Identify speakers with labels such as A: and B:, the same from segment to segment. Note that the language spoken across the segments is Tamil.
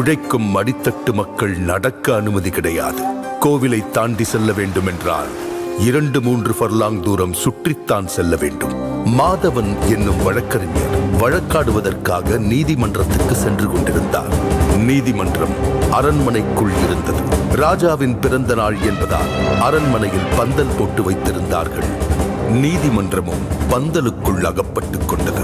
A: உழைக்கும் அடித்தட்டு மக்கள் நடக்க அனுமதி கிடையாது. கோவிலை தாண்டி செல்ல வேண்டும் என்றால் 2-3 ஃபர்லாங் தூரம் சுற்றித்தான் செல்ல வேண்டும். மாதவன் என்னும் வழக்கறிஞர் வழக்காடுவதற்காக நீதிமன்றத்துக்கு சென்று கொண்டிருந்தார். நீதிமன்றம் அரண்மனைக்குள் இருந்தது. ராஜாவின் பிறந்த நாள் என்பதால் அரண்மனையில் பந்தல் போட்டு வைத்திருந்தார்கள். நீதிமன்றமும் பந்தலுக்குள் அகப்பட்டுக் கொண்டது.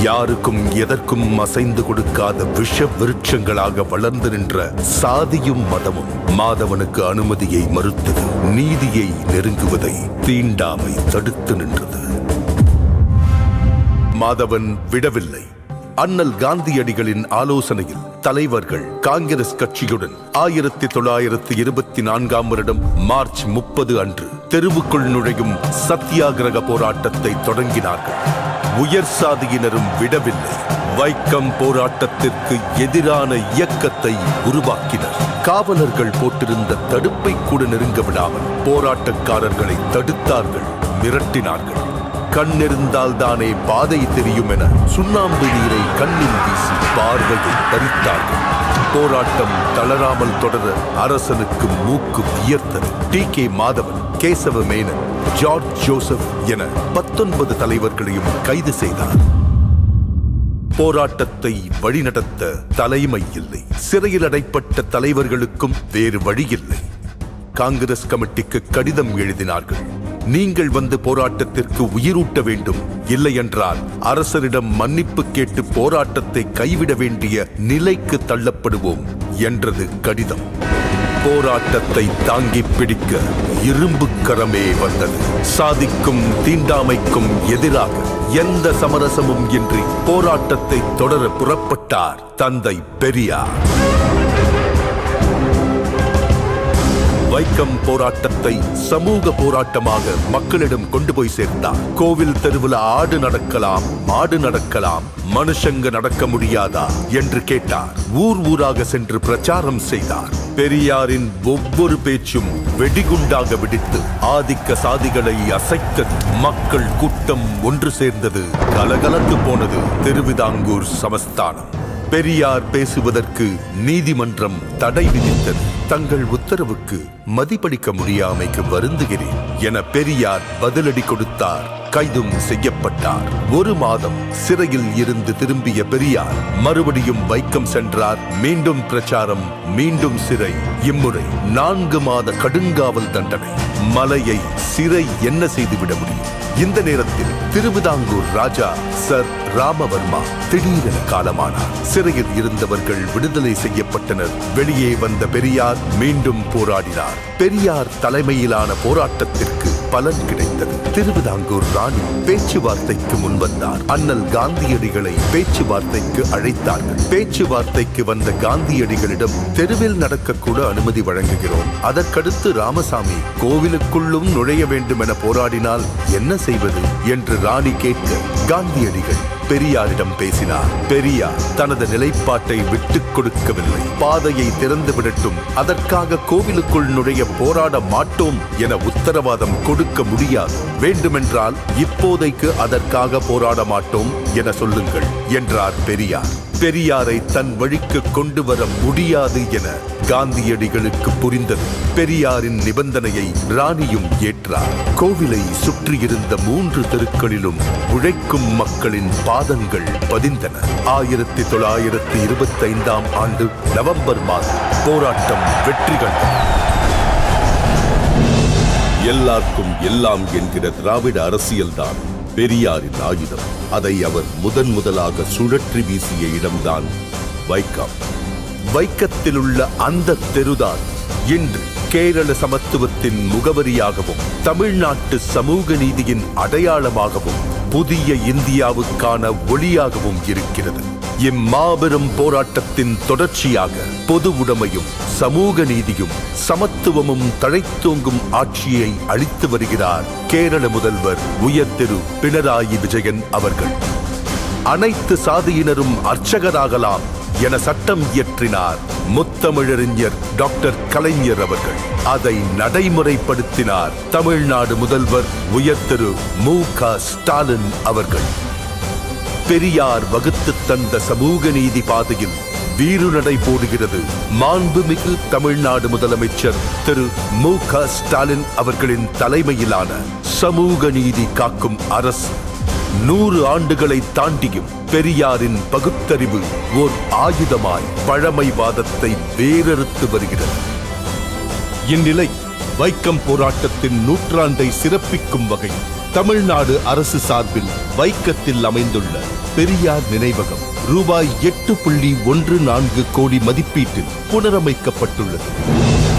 A: யாருக்கும் எதற்கும் அசைந்து கொடுக்காத விஷ விருட்சங்களாக வளர்ந்து நின்ற சாதியும் மதமும் மாதவனுக்கு அனுமதியை மறுத்தது. நீதியை நெருங்குவதை தீண்டாமை தடுத்து நின்றது. மாதவன் விடவில்லை. அண்ணல் காந்தியடிகளின் ஆலோசனையில் தலைவர்கள் காங்கிரஸ் கட்சியுடன் 1924ஆம் வருடம் மார்ச் 30 அன்று தெருவுக்குள் நுழையும் சத்தியாகிரக போராட்டத்தை தொடங்கினார்கள். உயர் சாதியினரும் விடவில்லை. வைக்கம் போராட்டத்திற்கு எதிரான இயக்கத்தை உருவாக்கினர். காவலர்கள் போட்டிருந்த தடுப்பை கூட நெருங்க விடாமல் போராட்டக்காரர்களை தடுத்தார்கள், மிரட்டினார்கள். கண்ணிருந்தால் தானே பாதை தெரியும் என சுண்ணாம்பு நீரை கண்ணில் வீசி பார்வையை பறித்தார்கள். போராட்டம் தளராமல் தொடர அரசனுக்கு மூக்கு வியர்த்தது. டி.கே. மாதவன், கேசவ மேனன், ஜார்ஜ் ஜோசப் என 19 தலைவர்களையும் கைது செய்தார். போராட்டத்தை வழிநடத்த தலைமை இல்லை. சிறையில் அடைப்பட்ட தலைவர்களுக்கும் வேறு வழியில்லை. காங்கிரஸ் கமிட்டிக்கு கடிதம் எழுதினார்கள். நீங்கள் வந்து போராட்டத்திற்கு உயிரூட்ட வேண்டும், இல்லை என்றால் அரசரிடம் மன்னிப்பு கேட்டு போராட்டத்தை கைவிட வேண்டிய நிலைக்கு தள்ளப்படுவோம் என்றது கடிதம். போராட்டத்தை தாங்கி பிடிக்க இரும்பு கரமே வந்தது. சாதிக்கும் தீண்டாமைக்கும் எதிராக எந்த சமரசமும் இன்றி போராட்டத்தை தொடர புறப்பட்டார் தந்தை பெரியார். வைக்கம் போராட்டத்தை சமூக போராட்டமாக மக்களிடம் கொண்டு போய் சேர்த்தார். கோவில் தெருவில் ஆடு நடக்கலாம், மாடு நடக்கலாம், மனுஷங்க நடக்க முடியாதா என்று கேட்டார். ஊர் ஊராக சென்று பிரச்சாரம் செய்தார். பெரியாரின் ஒவ்வொரு பேச்சும் வெடிகுண்டாக வெடித்து ஆதிக்க சாதிகளை அசைத்தது. மக்கள் கூட்டம் ஒன்று சேர்ந்தது. கலகலத்து போனது திருவிதாங்கூர் சமஸ்தானம். பெரியார் பேசுவதற்கு நீதிமன்றம் தடை விதித்தது. தங்கள் உத்தரவுக்கு மதிப்பளிக்க முடியாமைக்கு வருந்துகிறேன் என பெரியார் பதிலடி கொடுத்தார். கைதும் செய்யப்பட்டார். 1 மாதம் சிறையில் இருந்து திரும்பிய பெரியார் மறுபடியும் வைக்கம் சென்றார். மீண்டும் பிரச்சாரம், மீண்டும் சிறை. இம்முறை 4 மாத கடுங்காவல் தண்டனை. மலையை சிறை என்ன செய்துவிட முடியும்? இந்த நேரத்தில் திருவிதாங்கூர் ராஜா சர் ராமவர்மா திடீரென காலமானார். சிறையில் இருந்தவர்கள் விடுதலை செய்யப்பட்டனர். வெளியே வந்த பெரியார் மீண்டும் போராடினார். பெரியார் தலைமையிலான போராட்டத்திற்கு பலன் கிடைத்தது. திருவிதாங்கூர் ராணி பேச்சுவார்த்தைக்கு முன்வந்தார். அண்ணல் காந்தியடிகளை பேச்சுவார்த்தைக்கு அழைத்தார்கள். பேச்சுவார்த்தைக்கு வந்த காந்தியடிகளிடம் தெருவில் நடக்கக்கூட அனுமதி வழங்குகிறோம், அதற்கடுத்து ராமசாமி கோவிலுக்குள்ளும் நுழைய வேண்டும் என போராடினால் என்ன செய்வது என்று ராணி கேட்க காந்தியடிகள் பெரியாரிடம் பேசினார். பெரியார் தனது நிலைப்பாட்டை விட்டுக் கொடுக்கவில்லை. பாதையை திறந்து விடட்டும், அதற்காக கோவிலுக்குள் நுழைய போராட மாட்டோம் என உத்தரவாதம் கொடுக்க முடியாது. வேண்டுமென்றால் இப்போதைக்கு அதற்காக போராட மாட்டோம் என சொல்லுங்கள் என்றார் பெரியார். பெரியாரை தன் வழிக்கு கொண்டு வர முடியாது என காந்தியடிகளுக்கு புரிந்தது. பெரியாரின் நிபந்தனையை ராணியும் ஏற்றார். கோவிலை சுற்றியிருந்த 3 தெருக்களிலும் உழைக்கும் மக்களின் பாதங்கள் பதிந்தன. 1925ஆம் ஆண்டு நவம்பர் மாதம் போராட்டம் வெற்றி கண்டது. எல்லாருக்கும் எல்லாம் என்கிற திராவிட அரசியல்தான் பெரியாரின் ஆயுதம். அதை அவர் முதலாக சுழற்றி வீசிய இடம்தான் வைக்கம். வைக்கத்தில் உள்ள அந்த தெருதான் இன்று கேரள சமத்துவத்தின் முகவரியாகவும் தமிழ்நாட்டு சமூக நீதியின் அடையாளமாகவும் புதிய இந்தியாவுக்கான ஒளியாகவும் இருக்கிறது. இம்மாபெரும் போராட்டத்தின் தொடர்ச்சியாக பொது உடைமையும் சமூக நீதியும் சமத்துவமும் தழைத்தோங்கும் ஆட்சியை அளித்து வருகிறார் கேரள முதல்வர் உயர் திரு பினராயி விஜயன் அவர்கள். அனைத்து சாதியினரும் அர்ச்சகராகலாம் என சட்டம் இயற்றினார் முத்தமிழறிஞர் டாக்டர் கலைஞர் அவர்கள். அதை நடைமுறைப்படுத்தினார் தமிழ்நாடு முதல்வர் உயர் திரு மு.க. ஸ்டாலின் அவர்கள். பெரியார் வகுத்து தந்த சமூக நீதி பாதையில் வீறுநடை போடுகிறது மாண்புமிகு தமிழ்நாடு முதலமைச்சர் திரு மு.க. ஸ்டாலின் அவர்களின் தலைமையிலான சமூக நீதி காக்கும் அரசு. 100 ஆண்டுகளை தாண்டியும் பெரியாரின் பகுத்தறிவு ஓர் ஆயுதமாய் பழமைவாதத்தை வேரறுத்து வருகிறது. இந்நிலை வைக்கம் போராட்டத்தின் நூற்றாண்டை சிறப்பிக்கும் வகையில் தமிழ்நாடு அரசு சார்பில் வைக்கத்தில் அமைந்துள்ள பெரியார் நினைவகம் ரூபாய் 8.14 கோடி மதிப்பீட்டில் புனரமைக்கப்பட்டுள்ளது.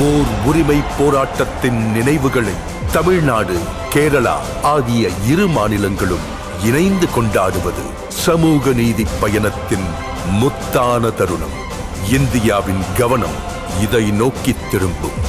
A: ஓர் உரிமை போராட்டத்தின் நினைவுகளை தமிழ்நாடு, கேரளா ஆகிய 2 மாநிலங்களும் இணைந்து கொண்டாடுவது சமூக நீதி பயணத்தின் முத்தான தருணம். இந்தியாவின் கவனம் இதை நோக்கி திரும்பும்.